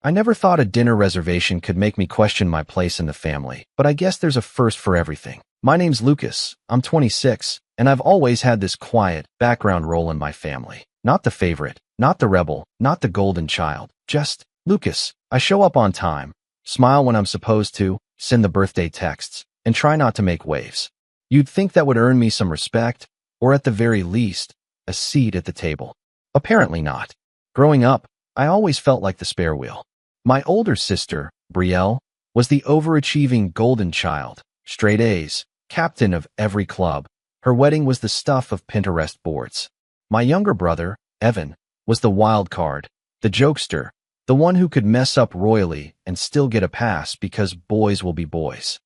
I never thought a dinner reservation could make me question my place in the family, but I guess there's a first for everything. My name's Lucas, I'm 26, and I've always had this quiet, background role in my family. Not the favorite, not the rebel, not the golden child, just Lucas. I show up on time, smile when I'm supposed to, send the birthday texts, and try not to make waves. You'd think that would earn me some respect, or at the very least, a seat at the table. Apparently not. Growing up, I always felt like the spare wheel. My older sister, Brielle, was the overachieving golden child, straight A's, captain of every club. Her wedding was the stuff of Pinterest boards. My younger brother, Evan, was the wild card, the jokester, the one who could mess up royally and still get a pass because boys will be boys.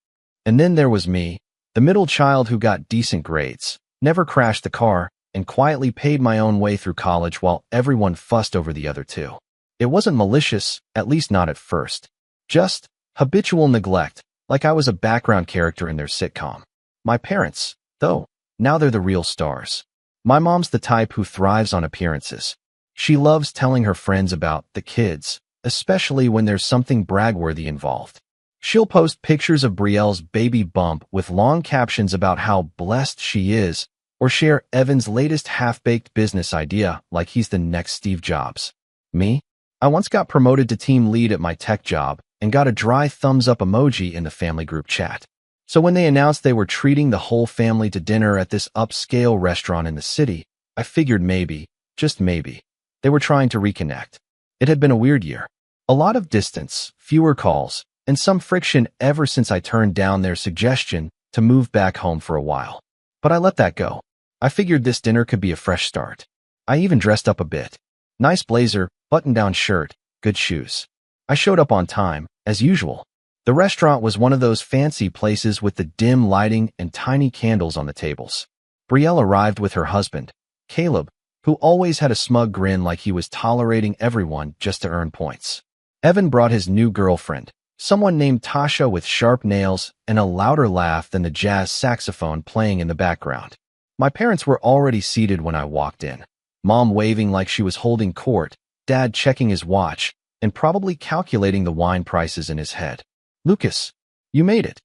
And then there was me, the middle child who got decent grades, never crashed the car, and quietly paid my own way through college while everyone fussed over the other two. It wasn't malicious, at least not at first. Just habitual neglect, like I was a background character in their sitcom. My parents, though, now they're the real stars. My mom's the type who thrives on appearances. She loves telling her friends about the kids, especially when there's something brag-worthy involved. She'll post pictures of Brielle's baby bump with long captions about how blessed she is, or share Evan's latest half-baked business idea like he's the next Steve Jobs. Me? I once got promoted to team lead at my tech job and got a dry thumbs-up emoji in the family group chat. So when they announced they were treating the whole family to dinner at this upscale restaurant in the city, I figured maybe, just maybe, they were trying to reconnect. It had been a weird year. A lot of distance, fewer calls, and some friction ever since I turned down their suggestion to move back home for a while. But I let that go. I figured this dinner could be a fresh start. I even dressed up a bit. Nice blazer, button-down shirt, good shoes. I showed up on time, as usual. The restaurant was one of those fancy places with the dim lighting and tiny candles on the tables. Brielle arrived with her husband, Caleb, who always had a smug grin like he was tolerating everyone just to earn points. Evan brought his new girlfriend, someone named Tasha with sharp nails and a louder laugh than the jazz saxophone playing in the background. My parents were already seated when I walked in. Mom waving like she was holding court, Dad checking his watch, and probably calculating the wine prices in his head. Lucas, you made it,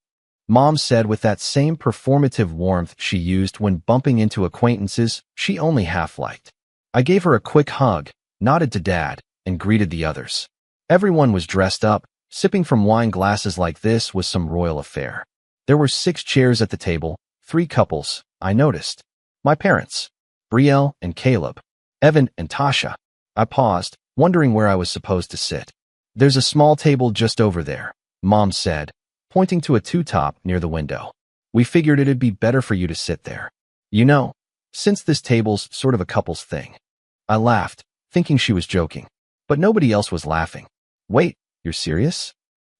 Mom said with that same performative warmth she used when bumping into acquaintances she only half-liked. I gave her a quick hug, nodded to Dad, and greeted the others. Everyone was dressed up. Sipping from wine glasses like this was some royal affair. There were 6 chairs at the table, 3 couples, I noticed. My parents, Brielle and Caleb, Evan and Tasha. I paused, wondering where I was supposed to sit. There's a small table just over there, Mom said, pointing to a two-top near the window. We figured it'd be better for you to sit there. You know, since this table's sort of a couple's thing. I laughed, thinking she was joking. But nobody else was laughing. Wait, you're serious?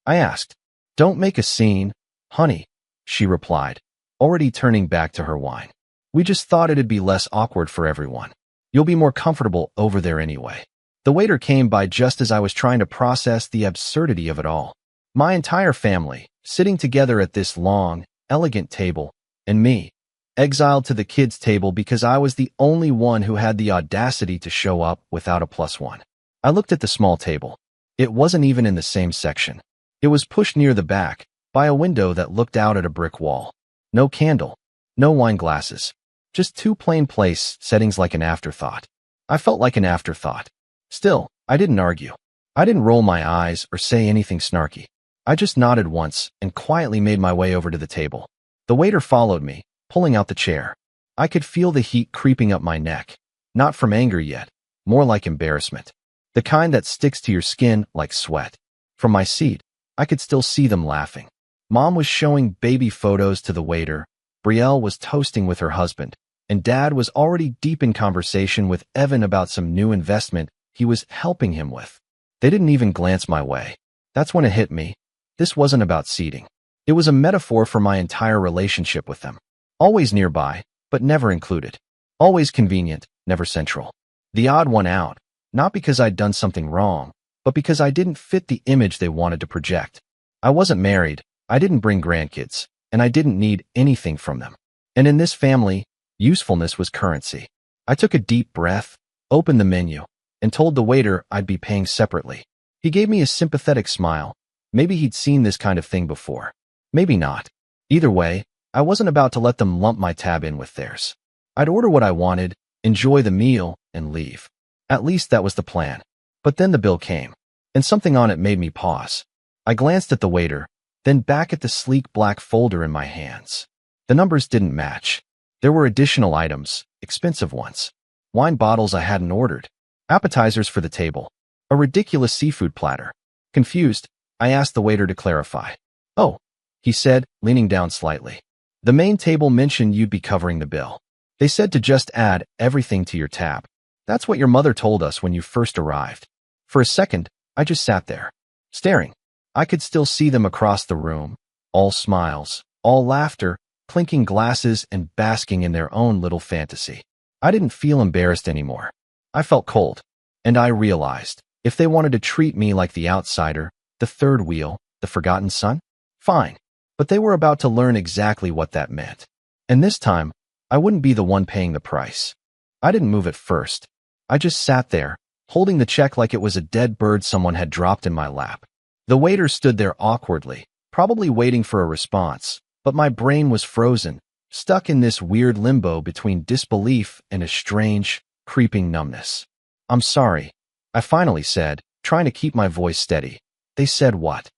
I asked. Don't make a scene, honey, she replied, already turning back to her wine. We just thought it'd be less awkward for everyone. You'll be more comfortable over there anyway. The waiter came by just as I was trying to process the absurdity of it all. My entire family, sitting together at this long, elegant table, and me, exiled to the kids' table because I was the only one who had the audacity to show up without a +1. I looked at the small table. It wasn't even in the same section. It was pushed near the back, by a window that looked out at a brick wall. No candle, no wine glasses, just 2 plain place settings like an afterthought. I felt like an afterthought. Still, I didn't argue. I didn't roll my eyes or say anything snarky. I just nodded once and quietly made my way over to the table. The waiter followed me, pulling out the chair. I could feel the heat creeping up my neck. Not from anger yet, more like embarrassment. The kind that sticks to your skin like sweat. From my seat, I could still see them laughing. Mom was showing baby photos to the waiter, Brielle was toasting with her husband, and Dad was already deep in conversation with Evan about some new investment he was helping him with. They didn't even glance my way. That's when it hit me. This wasn't about seating. It was a metaphor for my entire relationship with them. Always nearby, but never included. Always convenient, never central. The odd one out, not because I'd done something wrong, but because I didn't fit the image they wanted to project. I wasn't married, I didn't bring grandkids, and I didn't need anything from them. And in this family, usefulness was currency. I took a deep breath, opened the menu, and told the waiter I'd be paying separately. He gave me a sympathetic smile. Maybe he'd seen this kind of thing before. Maybe not. Either way, I wasn't about to let them lump my tab in with theirs. I'd order what I wanted, enjoy the meal, and leave. At least that was the plan. But then the bill came, and something on it made me pause. I glanced at the waiter, then back at the sleek black folder in my hands. The numbers didn't match. There were additional items, expensive ones. Wine bottles I hadn't ordered. Appetizers for the table. A ridiculous seafood platter. Confused, I asked the waiter to clarify. "Oh," he said, leaning down slightly. "The main table mentioned you'd be covering the bill. They said to just add everything to your tab. That's what your mother told us when you first arrived." For a second, I just sat there, staring. I could still see them across the room, all smiles, all laughter, clinking glasses and basking in their own little fantasy. I didn't feel embarrassed anymore. I felt cold, and I realized, if they wanted to treat me like the outsider, the third wheel, the forgotten son, fine. But they were about to learn exactly what that meant. And this time, I wouldn't be the one paying the price. I didn't move at first. I just sat there, holding the check like it was a dead bird someone had dropped in my lap. The waiter stood there awkwardly, probably waiting for a response, but my brain was frozen, stuck in this weird limbo between disbelief and a strange, creeping numbness. "I'm sorry," I finally said, trying to keep my voice steady. "They said what?"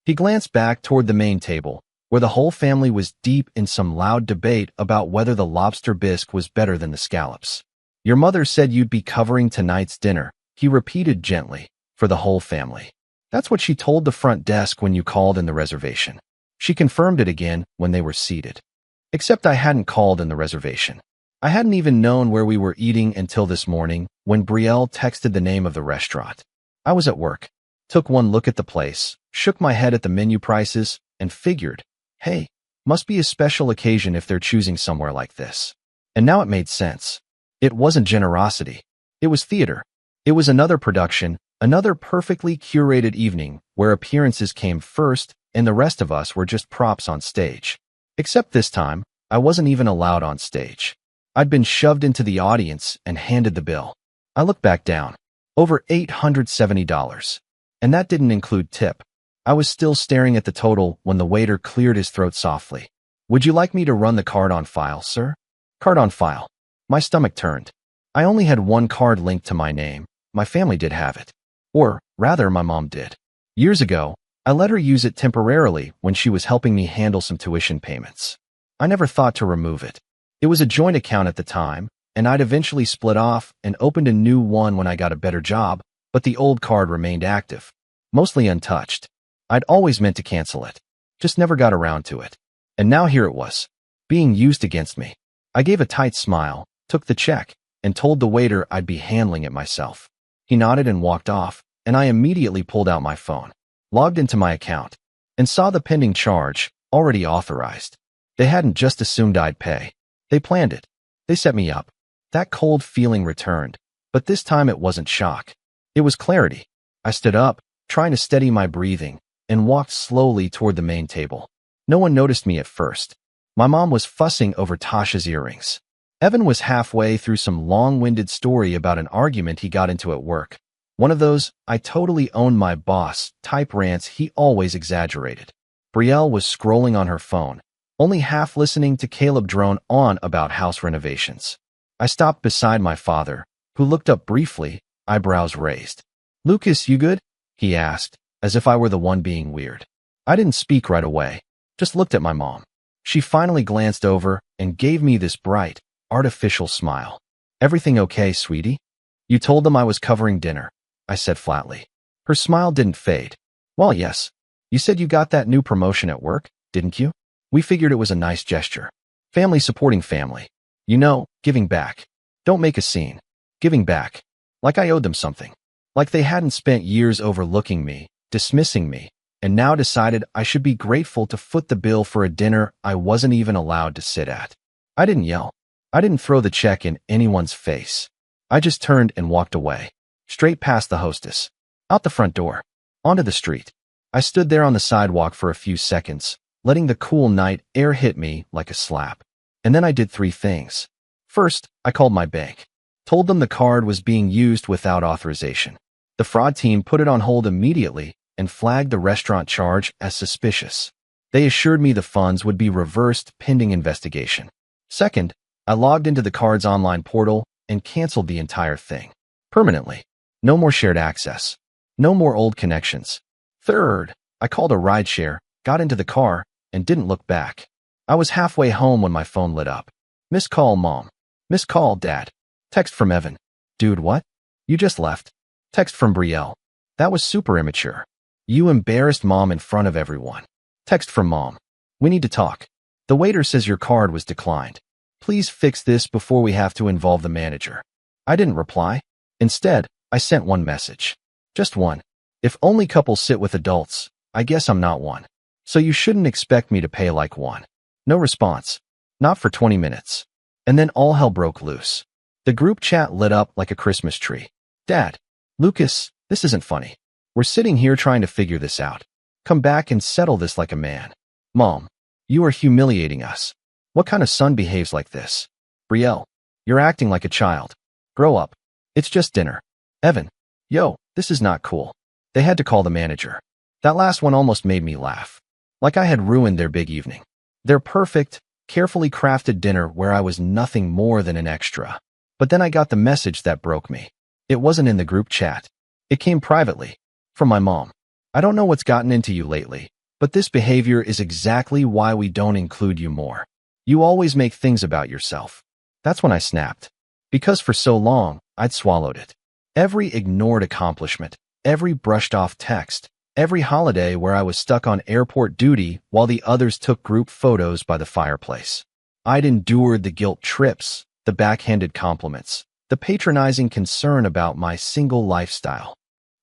He glanced back toward the main table, where the whole family was deep in some loud debate about whether the lobster bisque was better than the scallops. "Your mother said you'd be covering tonight's dinner," he repeated gently, "for the whole family. That's what she told the front desk when you called in the reservation. She confirmed it again when they were seated. Except I hadn't called in the reservation. I hadn't even known where we were eating until this morning when Brielle texted the name of the restaurant. I was at work, took one look at the place, shook my head at the menu prices, and figured, hey, must be a special occasion if they're choosing somewhere like this. And now it made sense. It wasn't generosity. It was theater. It was another production, another perfectly curated evening where appearances came first and the rest of us were just props on stage. Except this time, I wasn't even allowed on stage. I'd been shoved into the audience and handed the bill. I looked back down. Over $870. And that didn't include tip. I was still staring at the total when the waiter cleared his throat softly. "Would you like me to run the card on file, sir?" Card on file. My stomach turned. I only had one card linked to my name. My family did have it. Or, rather, my mom did. Years ago, I let her use it temporarily when she was helping me handle some tuition payments. I never thought to remove it. It was a joint account at the time, and I'd eventually split off and opened a new one when I got a better job, but the old card remained active, mostly untouched. I'd always meant to cancel it, just never got around to it. And now here it was, being used against me. I gave a tight smile, took the check, and told the waiter I'd be handling it myself. He nodded and walked off, and I immediately pulled out my phone, logged into my account, and saw the pending charge, already authorized. They hadn't just assumed I'd pay. They planned it. They set me up. That cold feeling returned, but this time it wasn't shock. It was clarity. I stood up, trying to steady my breathing, and walked slowly toward the main table. No one noticed me at first. My mom was fussing over Tasha's earrings. Evan was halfway through some long-winded story about an argument he got into at work. One of those, I totally own my boss, type rants he always exaggerated. Brielle was scrolling on her phone, only half listening to Caleb drone on about house renovations. I stopped beside my father, who looked up briefly, eyebrows raised. "Lucas, you good?" he asked, as if I were the one being weird. I didn't speak right away, just looked at my mom. She finally glanced over and gave me this bright, artificial smile. "Everything okay, sweetie?" "You told them I was covering dinner," I said flatly. Her smile didn't fade. "Well, yes. You said you got that new promotion at work, didn't you? We figured it was a nice gesture. Family supporting family. You know, giving back. Don't make a scene. Giving back. Like I owed them something. Like they hadn't spent years overlooking me, dismissing me, and now decided I should be grateful to foot the bill for a dinner I wasn't even allowed to sit at." I didn't yell. I didn't throw the check in anyone's face. I just turned and walked away, straight past the hostess, out the front door, onto the street. I stood there on the sidewalk for a few seconds, letting the cool night air hit me like a slap. And then I did three things. First, I called my bank, told them the card was being used without authorization. The fraud team put it on hold immediately and flagged the restaurant charge as suspicious. They assured me the funds would be reversed pending investigation. Second, I logged into the card's online portal and canceled the entire thing. Permanently. No more shared access. No more old connections. Third, I called a rideshare, got into the car, and didn't look back. I was halfway home when my phone lit up. Missed call, Mom. Missed call, Dad. Text from Evan. Dude, what? You just left. Text from Brielle. That was super immature. You embarrassed Mom in front of everyone. Text from Mom. We need to talk. The waiter says your card was declined. Please fix this before we have to involve the manager. I didn't reply. Instead, I sent one message. Just one. If only couples sit with adults, I guess I'm not one. So you shouldn't expect me to pay like one. No response. Not for 20 minutes. And then all hell broke loose. The group chat lit up like a Christmas tree. Dad, Lucas, this isn't funny. We're sitting here trying to figure this out. Come back and settle this like a man. Mom, you are humiliating us. What kind of son behaves like this? Brielle, you're acting like a child. Grow up. It's just dinner. Evan, yo, this is not cool. They had to call the manager. That last one almost made me laugh. Like I had ruined their big evening. Their perfect, carefully crafted dinner where I was nothing more than an extra. But then I got the message that broke me. It wasn't in the group chat. It came privately. From my mom. I don't know what's gotten into you lately, but this behavior is exactly why we don't include you more. You always make things about yourself. That's when I snapped. Because for so long, I'd swallowed it. Every ignored accomplishment, every brushed off text, every holiday where I was stuck on airport duty while the others took group photos by the fireplace. I'd endured the guilt trips, the backhanded compliments, the patronizing concern about my single lifestyle.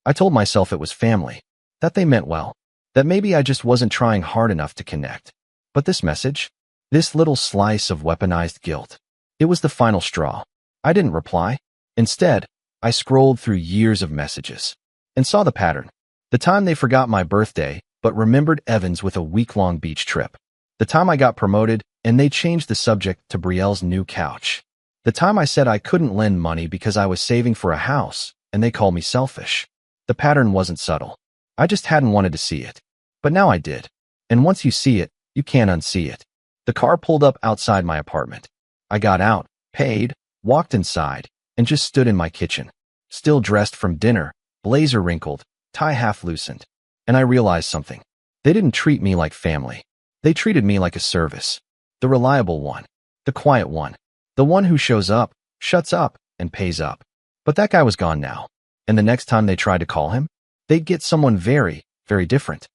I told myself it was family, that they meant well, that maybe I just wasn't trying hard enough to connect. But this message, this little slice of weaponized guilt, it was the final straw. I didn't reply. Instead, I scrolled through years of messages and saw the pattern. The time they forgot my birthday, but remembered Evan's with a week-long beach trip. The time I got promoted and they changed the subject to Brielle's new couch. The time I said I couldn't lend money because I was saving for a house and they called me selfish. The pattern wasn't subtle. I just hadn't wanted to see it. But now I did. And once you see it, you can't unsee it. The car pulled up outside my apartment. I got out, paid, walked inside, and just stood in my kitchen. Still dressed from dinner, blazer wrinkled, tie half loosened. And I realized something. They didn't treat me like family. They treated me like a service. The reliable one. The quiet one. The one who shows up, shuts up, and pays up. But that guy was gone now. And the next time they tried to call him, they'd get someone very, very different.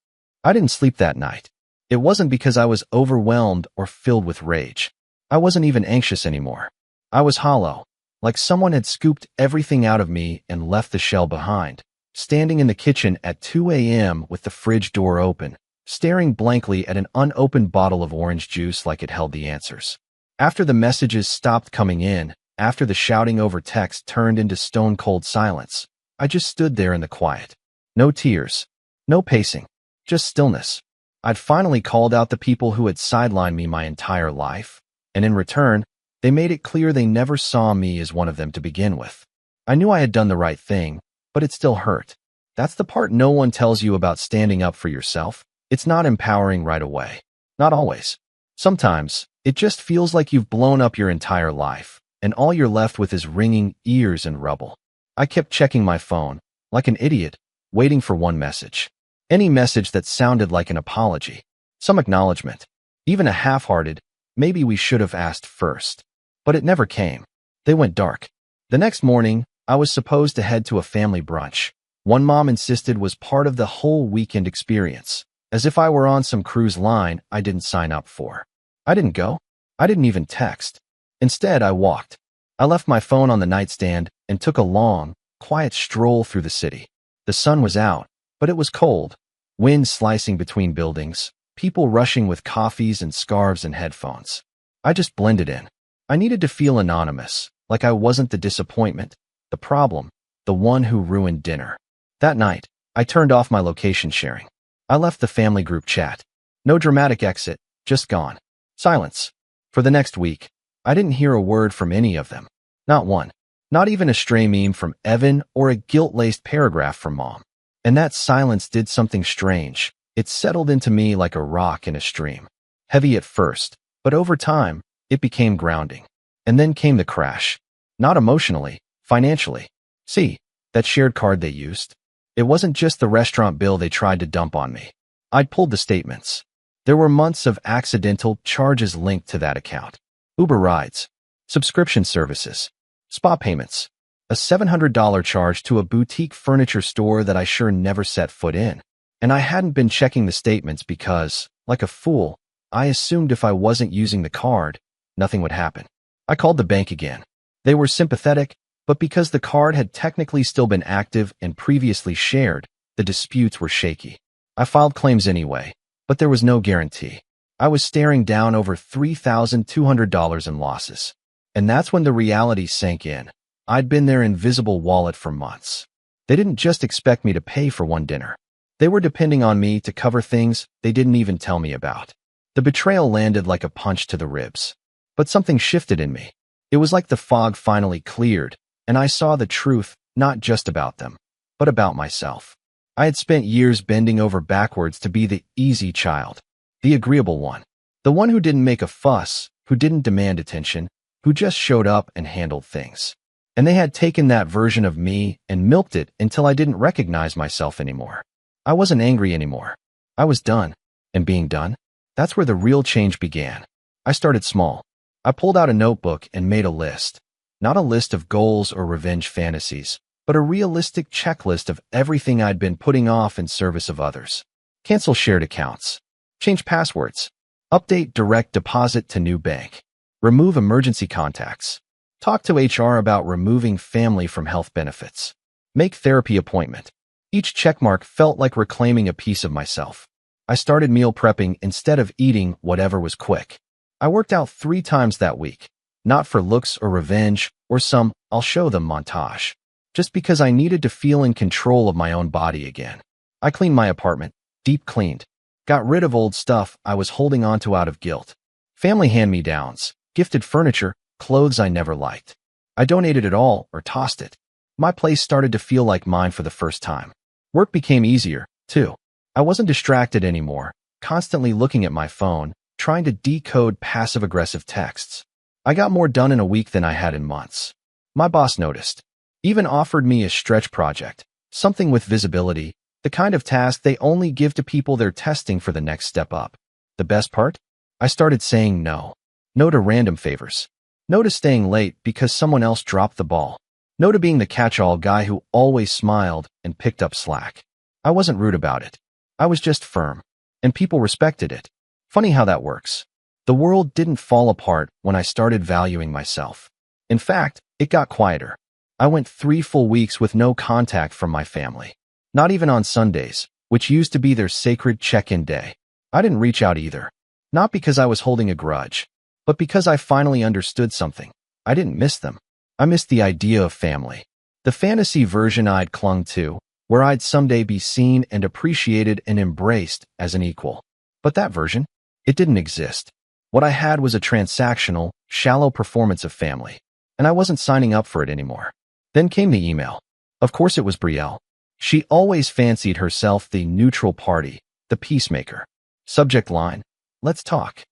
I didn't sleep that night. It wasn't because I was overwhelmed or filled with rage. I wasn't even anxious anymore. I was hollow, like someone had scooped everything out of me and left the shell behind, standing in the kitchen at 2 a.m. with the fridge door open, staring blankly at an unopened bottle of orange juice like it held the answers. After the messages stopped coming in, after the shouting over text turned into stone-cold silence, I just stood there in the quiet. No tears. No pacing. Just stillness. I'd finally called out the people who had sidelined me my entire life, and in return, they made it clear they never saw me as one of them to begin with. I knew I had done the right thing, but it still hurt. That's the part no one tells you about standing up for yourself. It's not empowering right away. Not always. Sometimes, it just feels like you've blown up your entire life, and all you're left with is ringing ears and rubble. I kept checking my phone, like an idiot, waiting for one message. Any message that sounded like an apology, some acknowledgement, even a half-hearted, maybe we should have asked first. But it never came. They went dark. The next morning, I was supposed to head to a family brunch. One mom insisted was part of the whole weekend experience, as if I were on some cruise line I didn't sign up for. I didn't go. I didn't even text. Instead, I walked. I left my phone on the nightstand and took a long, quiet stroll through the city. The sun was out, but it was cold. Wind slicing between buildings, people rushing with coffees and scarves and headphones. I just blended in. I needed to feel anonymous, like I wasn't the disappointment, the problem, the one who ruined dinner. That night, I turned off my location sharing. I left the family group chat. No dramatic exit, just gone. Silence. For the next week, I didn't hear a word from any of them. Not one. Not even a stray meme from Evan or a guilt-laced paragraph from Mom. And that silence did something strange. It settled into me like a rock in a stream. Heavy at first, but over time, it became grounding. And then came the crash. Not emotionally, financially. See, that shared card they used? It wasn't just the restaurant bill they tried to dump on me. I'd pulled the statements. There were months of accidental charges linked to that account. Uber rides, subscription services, spa payments, a $700 charge to a boutique furniture store that I sure never set foot in. And I hadn't been checking the statements because, like a fool, I assumed if I wasn't using the card, nothing would happen. I called the bank again. They were sympathetic, but because the card had technically still been active and previously shared, the disputes were shaky. I filed claims anyway, but there was no guarantee. I was staring down over $3,200 in losses. And that's when the reality sank in. I'd been their invisible wallet for months. They didn't just expect me to pay for one dinner. They were depending on me to cover things they didn't even tell me about. The betrayal landed like a punch to the ribs. But something shifted in me. It was like the fog finally cleared, and I saw the truth, not just about them, but about myself. I had spent years bending over backwards to be the easy child, the agreeable one, the one who didn't make a fuss, who didn't demand attention, who just showed up and handled things. And they had taken that version of me and milked it until I didn't recognize myself anymore. I wasn't angry anymore. I was done. And being done, that's where the real change began. I started small. I pulled out a notebook and made a list. Not a list of goals or revenge fantasies, but a realistic checklist of everything I'd been putting off in service of others. Cancel shared accounts. Change passwords. Update direct deposit to new bank. Remove emergency contacts. Talk to HR about removing family from health benefits. Make therapy appointment. Each checkmark felt like reclaiming a piece of myself. I started meal prepping instead of eating whatever was quick. I worked out 3 times that week, not for looks or revenge or some "I'll show them" montage, just because I needed to feel in control of my own body again. I cleaned my apartment, deep cleaned, got rid of old stuff I was holding onto out of guilt. Family hand-me-downs, gifted furniture, clothes I never liked. I donated it all or tossed it. My place started to feel like mine for the first time. Work became easier, too. I wasn't distracted anymore, constantly looking at my phone, trying to decode passive-aggressive texts. I got more done in a week than I had in months. My boss noticed. Even offered me a stretch project, something with visibility, the kind of task they only give to people they're testing for the next step up. The best part? I started saying no. No to random favors. No to staying late because someone else dropped the ball. No to being the catch-all guy who always smiled and picked up slack. I wasn't rude about it. I was just firm. And people respected it. Funny how that works. The world didn't fall apart when I started valuing myself. In fact, it got quieter. I went 3 full weeks with no contact from my family. Not even on Sundays, which used to be their sacred check-in day. I didn't reach out either. Not because I was holding a grudge, but because I finally understood something. I didn't miss them. I missed the idea of family. The fantasy version I'd clung to, where I'd someday be seen and appreciated and embraced as an equal. But that version? It didn't exist. What I had was a transactional, shallow performance of family, and I wasn't signing up for it anymore. Then came the email. Of course it was Brielle. She always fancied herself the neutral party, the peacemaker. Subject line: let's talk.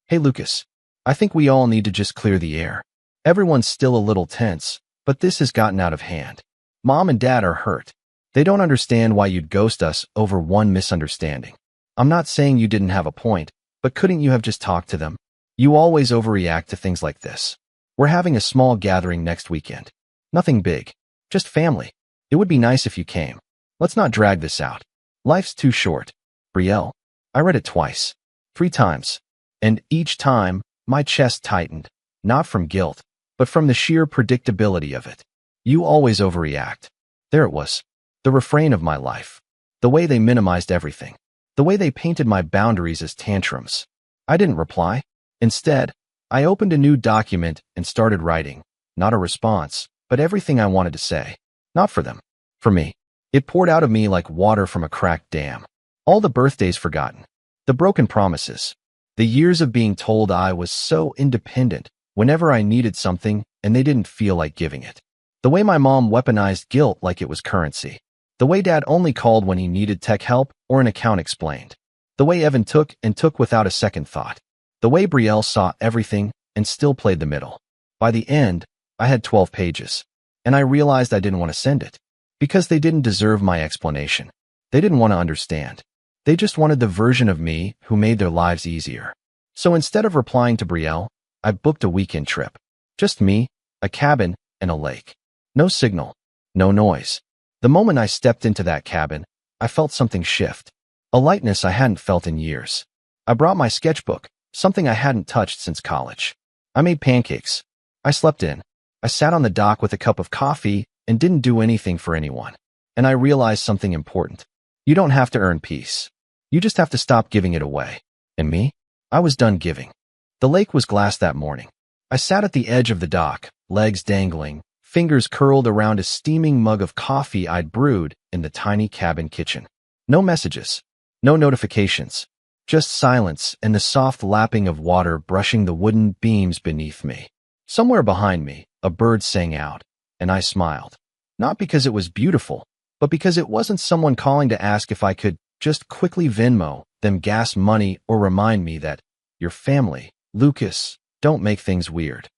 Hey Lucas, I think we all need to just clear the air. Everyone's still a little tense, but this has gotten out of hand. Mom and Dad are hurt. They don't understand why you'd ghost us over one misunderstanding. I'm not saying you didn't have a point, but couldn't you have just talked to them? You always overreact to things like this. We're having a small gathering next weekend. Nothing big. Just family. It would be nice if you came. Let's not drag this out. Life's too short. Brielle. I read it twice. 3 times. And each time, my chest tightened. Not from guilt, but from the sheer predictability of it. You always overreact. There it was. The refrain of my life. The way they minimized everything. The way they painted my boundaries as tantrums. I didn't reply. Instead, I opened a new document and started writing. Not a response, but everything I wanted to say. Not for them. For me. It poured out of me like water from a cracked dam. All the birthdays forgotten. The broken promises. The years of being told I was so independent whenever I needed something and they didn't feel like giving it. The way my mom weaponized guilt like it was currency. The way Dad only called when he needed tech help or an account explained. The way Evan took and took without a second thought. The way Brielle saw everything and still played the middle. By the end, I had 12 pages. And I realized I didn't want to send it. Because they didn't deserve my explanation. They didn't want to understand. They just wanted the version of me who made their lives easier. So instead of replying to Brielle, I booked a weekend trip. Just me, a cabin, and a lake. No signal. No noise. The moment I stepped into that cabin, I felt something shift. A lightness I hadn't felt in years. I brought my sketchbook, something I hadn't touched since college. I made pancakes. I slept in. I sat on the dock with a cup of coffee and didn't do anything for anyone. And I realized something important. You don't have to earn peace. You just have to stop giving it away. And me? I was done giving. The lake was glass that morning. I sat at the edge of the dock, legs dangling, fingers curled around a steaming mug of coffee I'd brewed in the tiny cabin kitchen. No messages. No notifications. Just silence and the soft lapping of water brushing the wooden beams beneath me. Somewhere behind me, a bird sang out, and I smiled. Not because it was beautiful, but because it wasn't someone calling to ask if I could just quickly Venmo them gas money or remind me that your family, Lucas, don't make things weird.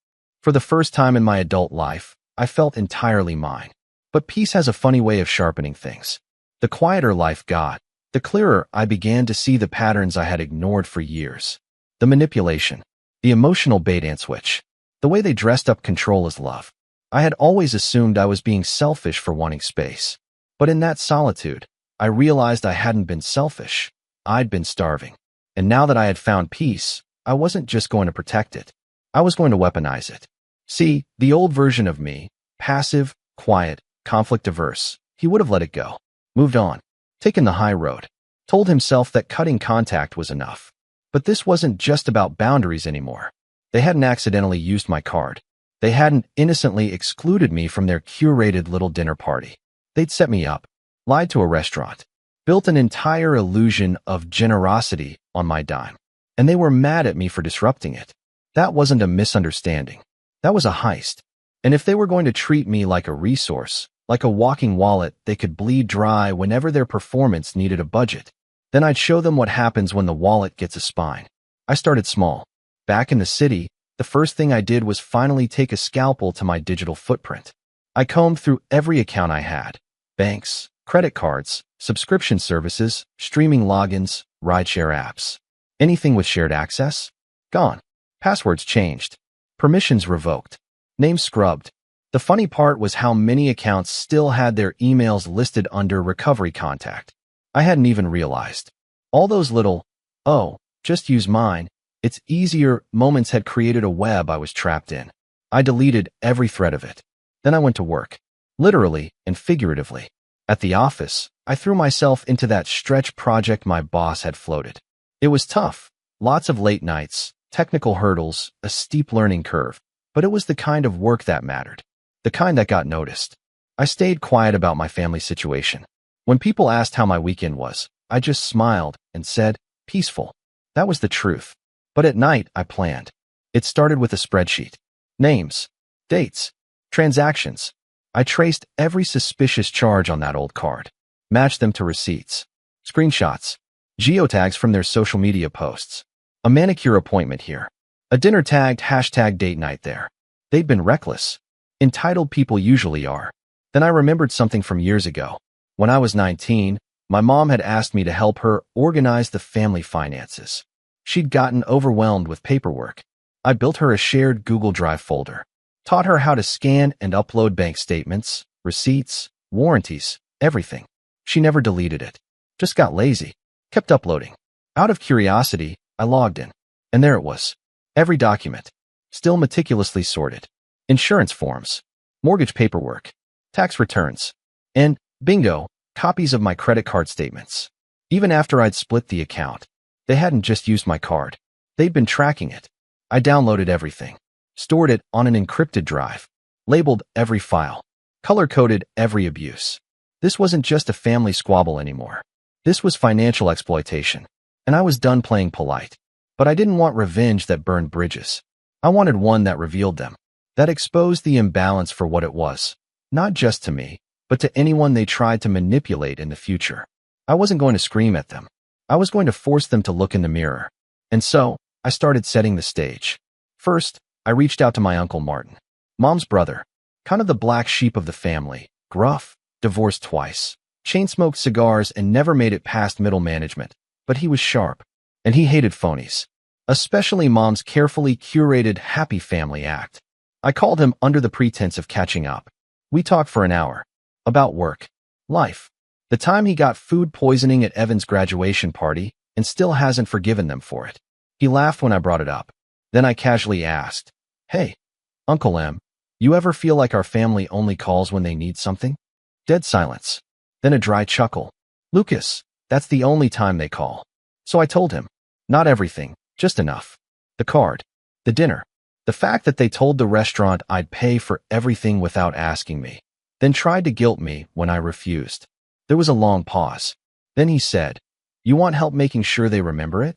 For the first time in my adult life, I felt entirely mine. But peace has a funny way of sharpening things. The quieter life got, the clearer I began to see the patterns I had ignored for years. The manipulation, the emotional bait and switch, the way they dressed up control as love. I had always assumed I was being selfish for wanting space. But in that solitude, I realized I hadn't been selfish. I'd been starving. And now that I had found peace, I wasn't just going to protect it. I was going to weaponize it. See, the old version of me, passive, quiet, conflict-averse, he would have let it go. Moved on. Taken the high road. Told himself that cutting contact was enough. But this wasn't just about boundaries anymore. They hadn't accidentally used my card. They hadn't innocently excluded me from their curated little dinner party. They'd set me up, lied to a restaurant, built an entire illusion of generosity on my dime. And they were mad at me for disrupting it. That wasn't a misunderstanding. That was a heist. And if they were going to treat me like a resource, like a walking wallet they could bleed dry whenever their performance needed a budget, then I'd show them what happens when the wallet gets a spine. I started small. Back in the city, the first thing I did was finally take a scalpel to my digital footprint. I combed through every account I had. Banks, credit cards, subscription services, streaming logins, rideshare apps. Anything with shared access? Gone. Passwords changed. Permissions revoked. Names scrubbed. The funny part was how many accounts still had their emails listed under recovery contact. I hadn't even realized. All those little, oh, just use mine, it's easier moments had created a web I was trapped in. I deleted every thread of it. Then I went to work. Literally and figuratively. At the office, I threw myself into that stretch project my boss had floated. It was tough. Lots of late nights, technical hurdles, a steep learning curve. But it was the kind of work that mattered. The kind that got noticed. I stayed quiet about my family situation. When people asked how my weekend was, I just smiled and said, peaceful. That was the truth. But at night, I planned. It started with a spreadsheet. Names, dates, transactions. I traced every suspicious charge on that old card, matched them to receipts, screenshots, geotags from their social media posts. A manicure appointment here. A dinner tagged #date night there. They'd been reckless. Entitled people usually are. Then I remembered something from years ago. When I was 19, my mom had asked me to help her organize the family finances. She'd gotten overwhelmed with paperwork. I built her a shared Google Drive folder. Taught her how to scan and upload bank statements, receipts, warranties, everything. She never deleted it. Just got lazy. Kept uploading. Out of curiosity, I logged in. And there it was. Every document. Still meticulously sorted. Insurance forms. Mortgage paperwork. Tax returns. And, bingo, copies of my credit card statements. Even after I'd split the account. They hadn't just used my card. They'd been tracking it. I downloaded everything. Stored it on an encrypted drive. Labeled every file. Color-coded every abuse. This wasn't just a family squabble anymore. This was financial exploitation. And I was done playing polite. But I didn't want revenge that burned bridges. I wanted one that revealed them. That exposed the imbalance for what it was. Not just to me, but to anyone they tried to manipulate in the future. I wasn't going to scream at them. I was going to force them to look in the mirror. And so, I started setting the stage. First, I reached out to my Uncle Martin, Mom's brother, kind of the black sheep of the family, gruff, divorced twice, chain-smoked cigars and never made it past middle management, but he was sharp, and he hated phonies, especially Mom's carefully curated happy family act. I called him under the pretense of catching up. We talked for an hour. About work, life, the time he got food poisoning at Evan's graduation party and still hasn't forgiven them for it. He laughed when I brought it up. Then I casually asked, "Hey, Uncle M, you ever feel like our family only calls when they need something?" Dead silence. Then a dry chuckle. "Lucas, that's the only time they call." So I told him, not everything, just enough. The card, the dinner, the fact that they told the restaurant I'd pay for everything without asking me, then tried to guilt me when I refused. There was a long pause. Then he said, "You want help making sure they remember it?"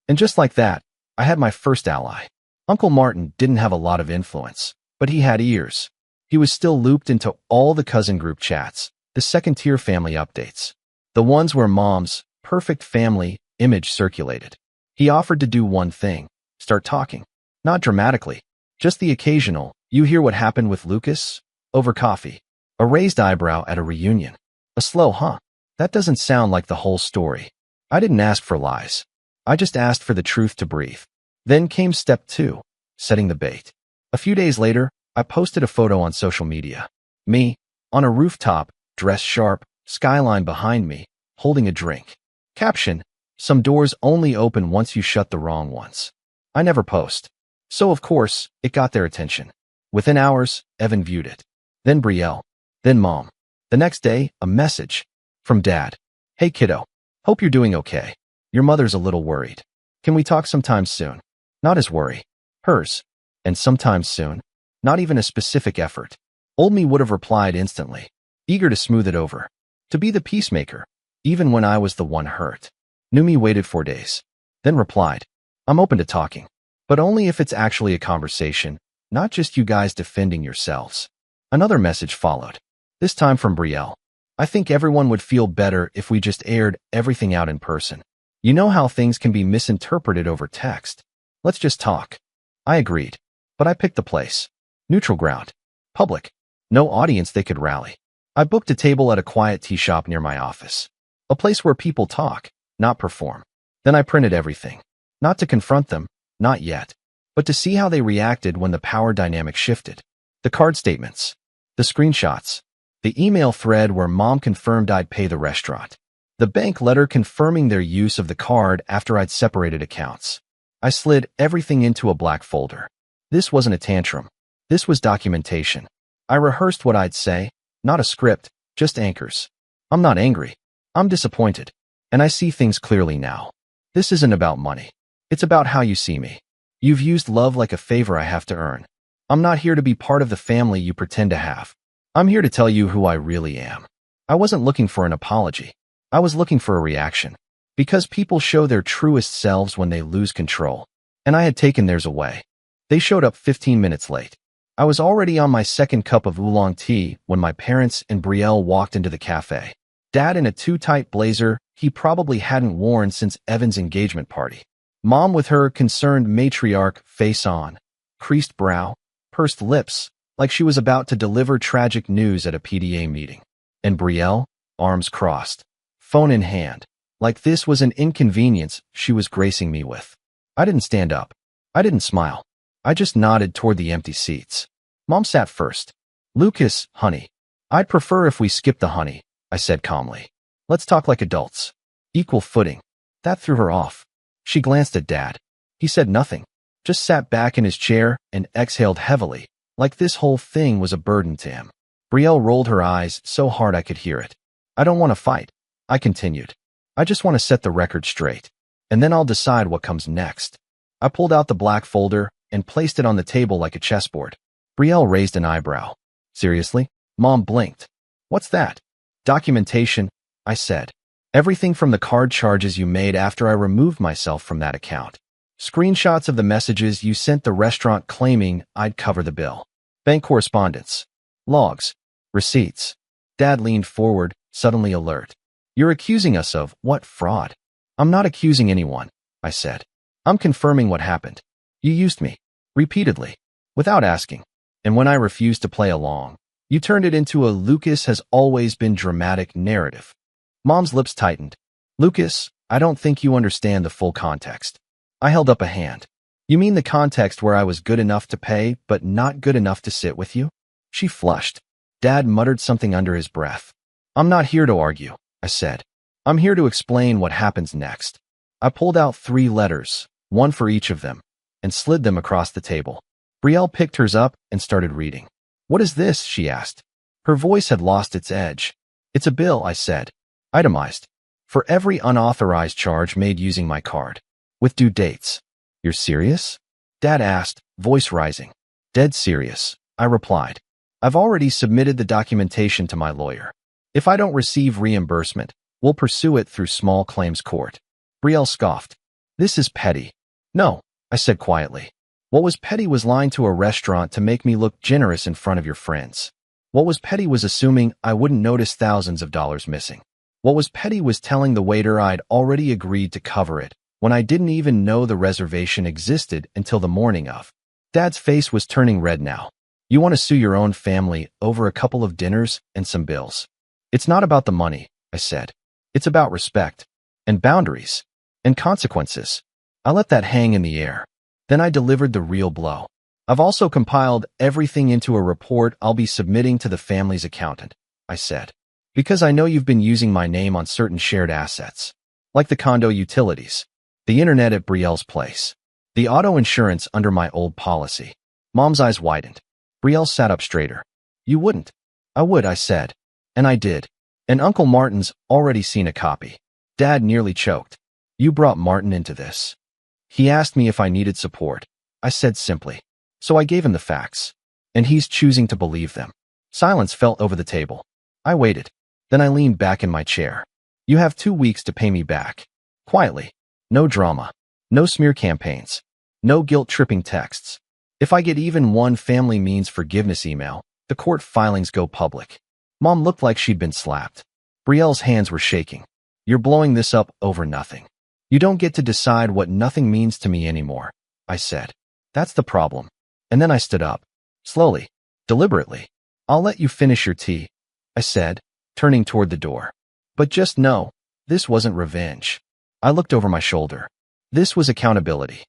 And just like that, I had my first ally. Uncle Martin didn't have a lot of influence, but he had ears. He was still looped into all the cousin group chats, the second-tier family updates, the ones where Mom's perfect family image circulated. He offered to do one thing, start talking. Not dramatically, just the occasional, "You hear what happened with Lucas?" over coffee. A raised eyebrow at a reunion. A slow, "Huh? That doesn't sound like the whole story." I didn't ask for lies. I just asked for the truth to breathe. Then came step 2, setting the bait. A few days later, I posted a photo on social media. Me, on a rooftop, dressed sharp, skyline behind me, holding a drink. Caption, "Some doors only open once you shut the wrong ones." I never post. So of course, it got their attention. Within hours, Evan viewed it. Then Brielle. Then Mom. The next day, a message. From Dad. "Hey kiddo. Hope you're doing okay. Your mother's a little worried. Can we talk sometime soon?" Not his worry. Hers. And sometime soon. Not even a specific effort. Old me would have replied instantly, eager to smooth it over. To be the peacemaker, even when I was the one hurt. New me waited 4 days. Then replied, "I'm open to talking. But only if it's actually a conversation, not just you guys defending yourselves." Another message followed. This time from Brielle. "I think everyone would feel better if we just aired everything out in person. You know how things can be misinterpreted over text. Let's just talk." I agreed, but I picked the place. Neutral ground. Public. No audience they could rally. I booked a table at a quiet tea shop near my office. A place where people talk, not perform. Then I printed everything. Not to confront them, not yet, but to see how they reacted when the power dynamic shifted. The card statements. The screenshots. The email thread where Mom confirmed I'd pay the restaurant. The bank letter confirming their use of the card after I'd separated accounts. I slid everything into a black folder. This wasn't a tantrum. This was documentation. I rehearsed what I'd say, not a script, just anchors. I'm not angry. I'm disappointed. And I see things clearly now. This isn't about money. It's about how you see me. You've used love like a favor I have to earn. I'm not here to be part of the family you pretend to have. I'm here to tell you who I really am. I wasn't looking for an apology. I was looking for a reaction. Because people show their truest selves when they lose control. And I had taken theirs away. They showed up 15 minutes late. I was already on my second cup of oolong tea when my parents and Brielle walked into the cafe. Dad in a too-tight blazer he probably hadn't worn since Evan's engagement party. Mom with her concerned matriarch face on, creased brow, pursed lips, like she was about to deliver tragic news at a PDA meeting. And Brielle, arms crossed, phone in hand, like this was an inconvenience she was gracing me with. I didn't stand up. I didn't smile. I just nodded toward the empty seats. Mom sat first. "Lucas, honey. I'd prefer if we skip the honey," I said calmly. "Let's talk like adults. Equal footing." That threw her off. She glanced at Dad. He said nothing, just sat back in his chair and exhaled heavily, like this whole thing was a burden to him. Brielle rolled her eyes so hard I could hear it. "I don't want to fight," I continued. "I just want to set the record straight. And then I'll decide what comes next." I pulled out the black folder and placed it on the table like a chessboard. Brielle raised an eyebrow. "Seriously?" Mom blinked. "What's that?" "Documentation," I said. "Everything from the card charges you made after I removed myself from that account. Screenshots of the messages you sent the restaurant claiming I'd cover the bill. Bank correspondence. Logs. Receipts. Dad leaned forward, suddenly alert. You're accusing us of what fraud? I'm not accusing anyone, I said. I'm confirming what happened. You used me. Repeatedly. Without asking. And when I refused to play along, you turned it into a Lucas has always been dramatic narrative. Mom's lips tightened. Lucas, I don't think you understand the full context. I held up a hand. You mean the context where I was good enough to pay, but not good enough to sit with you? She flushed. Dad muttered something under his breath. I'm not here to argue, I said. I'm here to explain what happens next. I pulled out 3 letters, one for each of them, and slid them across the table. Brielle picked hers up and started reading. What is this? She asked. Her voice had lost its edge. It's a bill, I said. Itemized. For every unauthorized charge made using my card. With due dates. You're serious? Dad asked, voice rising. Dead serious, I replied. I've already submitted the documentation to my lawyer. If I don't receive reimbursement, we'll pursue it through small claims court. Brielle scoffed. This is petty. No, I said quietly. What was petty was lying to a restaurant to make me look generous in front of your friends. What was petty was assuming I wouldn't notice thousands of dollars missing. What was petty was telling the waiter I'd already agreed to cover it, when I didn't even know the reservation existed until the morning of. Dad's face was turning red now. You want to sue your own family over a couple of dinners and some bills. It's not about the money, I said. It's about respect, and boundaries, and consequences. I let that hang in the air. Then I delivered the real blow. I've also compiled everything into a report I'll be submitting to the family's accountant, I said. Because I know you've been using my name on certain shared assets, like the condo utilities, the internet at Brielle's place, the auto insurance under my old policy. Mom's eyes widened. Brielle sat up straighter. You wouldn't. I would, I said. And I did. And Uncle Martin's already seen a copy. Dad nearly choked. You brought Martin into this. He asked me if I needed support. I said simply. So I gave him the facts. And he's choosing to believe them. Silence fell over the table. I waited. Then I leaned back in my chair. You have 2 weeks to pay me back. Quietly. No drama. No smear campaigns. No guilt-tripping texts. If I get even one family means forgiveness email, the court filings go public. Mom looked like she'd been slapped. Brielle's hands were shaking. You're blowing this up over nothing. You don't get to decide what nothing means to me anymore, I said. That's the problem. And then I stood up. Slowly. Deliberately. I'll let you finish your tea, I said, turning toward the door. But just know, this wasn't revenge. I looked over my shoulder. This was accountability.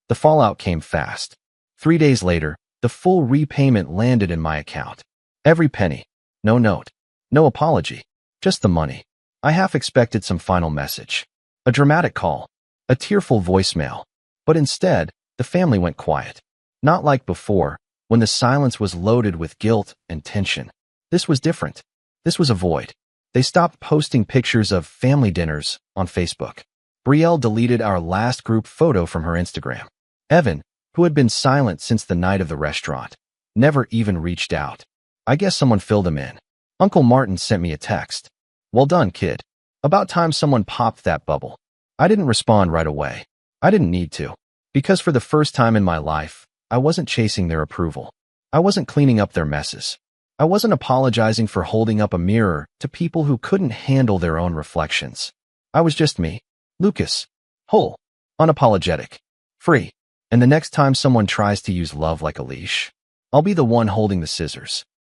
The fallout came fast. 3 days later, the full repayment landed in my account. Every penny. No note. No apology. Just the money. I half expected some final message. A dramatic call. A tearful voicemail. But instead, the family went quiet. Not like before, when the silence was loaded with guilt and tension. This was different. This was a void. They stopped posting pictures of family dinners on Facebook. Brielle deleted our last group photo from her Instagram. Evan, who had been silent since the night of the restaurant, never even reached out. I guess someone filled him in. Uncle Martin sent me a text. Well done, kid. About time someone popped that bubble. I didn't respond right away. I didn't need to. Because for the first time in my life, I wasn't chasing their approval. I wasn't cleaning up their messes. I wasn't apologizing for holding up a mirror to people who couldn't handle their own reflections. I was just me, Lucas. Whole. Unapologetic. Free. And the next time someone tries to use love like a leash, I'll be the one holding the scissors.